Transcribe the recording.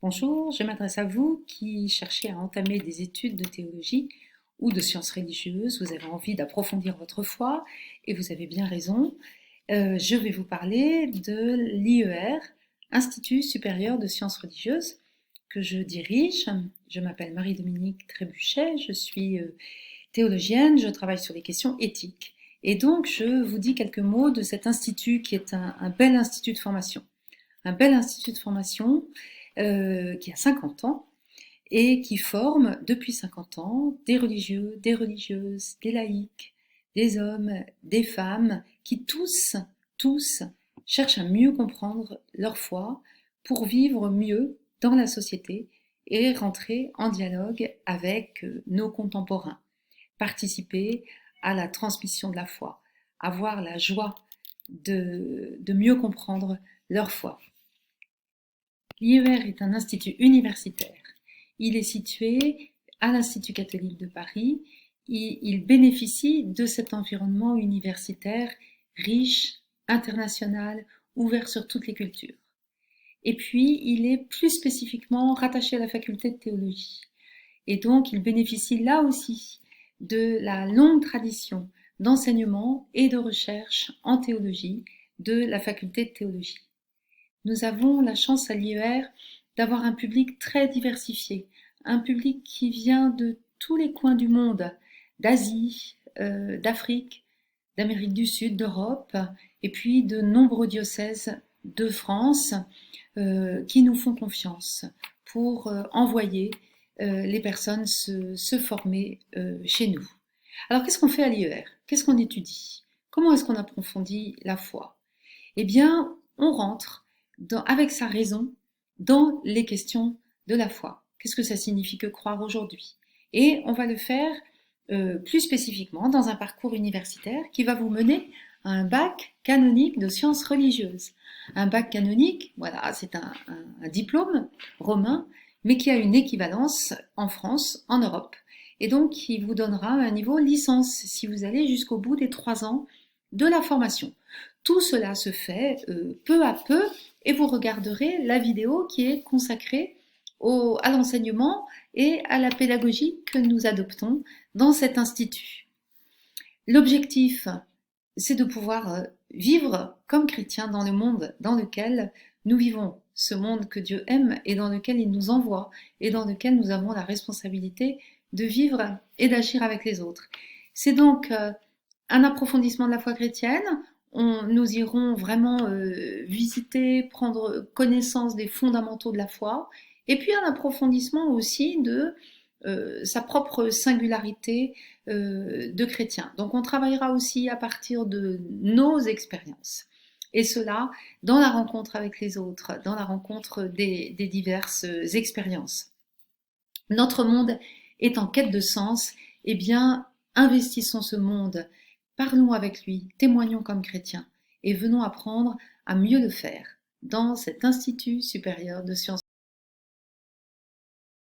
Bonjour, je m'adresse à vous qui cherchez à entamer des études de théologie ou de sciences religieuses. Vous avez envie d'approfondir votre foi et vous avez bien raison. Je vais vous parler de l'IER, Institut supérieur de sciences religieuses, que je dirige. Je m'appelle Marie-Dominique Trébuchet, je suis théologienne, je travaille sur les questions éthiques. Et donc, je vous dis quelques mots de cet institut qui est un bel institut de formation. Un bel institut de formation qui a 50 ans et qui forme depuis 50 ans des religieux, des religieuses, des laïcs, des hommes, des femmes qui tous cherchent à mieux comprendre leur foi pour vivre mieux dans la société et rentrer en dialogue avec nos contemporains, participer à la transmission de la foi, avoir la joie de mieux comprendre leur foi. L'IER est un institut universitaire. Il est situé à l'Institut catholique de Paris. Il bénéficie de cet environnement universitaire riche, international, ouvert sur toutes les cultures. Et puis, il est plus spécifiquement rattaché à la faculté de théologie. Et donc, il bénéficie là aussi de la longue tradition d'enseignement et de recherche en théologie de la faculté de théologie. Nous avons la chance à l'IER d'avoir un public très diversifié, un public qui vient de tous les coins du monde, d'Asie, d'Afrique, d'Amérique du Sud, d'Europe, et puis de nombreux diocèses de France qui nous font confiance pour envoyer les personnes se former chez nous. Alors qu'est-ce qu'on fait à l'IER? Qu'est-ce qu'on étudie? Comment est-ce qu'on approfondit la foi? Eh bien, on rentre avec sa raison dans les questions de la foi. Qu'est-ce que ça signifie que croire aujourd'hui? Et on va le faire plus spécifiquement dans un parcours universitaire qui va vous mener à un bac canonique de sciences religieuses. Un bac canonique, voilà, c'est un diplôme romain, mais qui a une équivalence en France, en Europe, et donc qui vous donnera un niveau licence si vous allez jusqu'au bout des 3 ans de la formation. Tout cela se fait peu à peu et vous regarderez la vidéo qui est consacrée à l'enseignement et à la pédagogie que nous adoptons dans cet institut. L'objectif, c'est de pouvoir vivre comme chrétiens dans le monde dans lequel nous vivons, ce monde que Dieu aime et dans lequel il nous envoie et dans lequel nous avons la responsabilité de vivre et d'agir avec les autres. C'est donc un approfondissement de la foi chrétienne. Nous irons vraiment visiter, prendre connaissance des fondamentaux de la foi, et puis un approfondissement aussi de sa propre singularité de chrétien. Donc on travaillera aussi à partir de nos expériences. Et cela dans la rencontre avec les autres, dans la rencontre des diverses expériences. Notre monde est en quête de sens, eh bien, investissons ce monde, parlons avec lui, témoignons comme chrétiens, et venons apprendre à mieux le faire dans cet Institut supérieur de sciences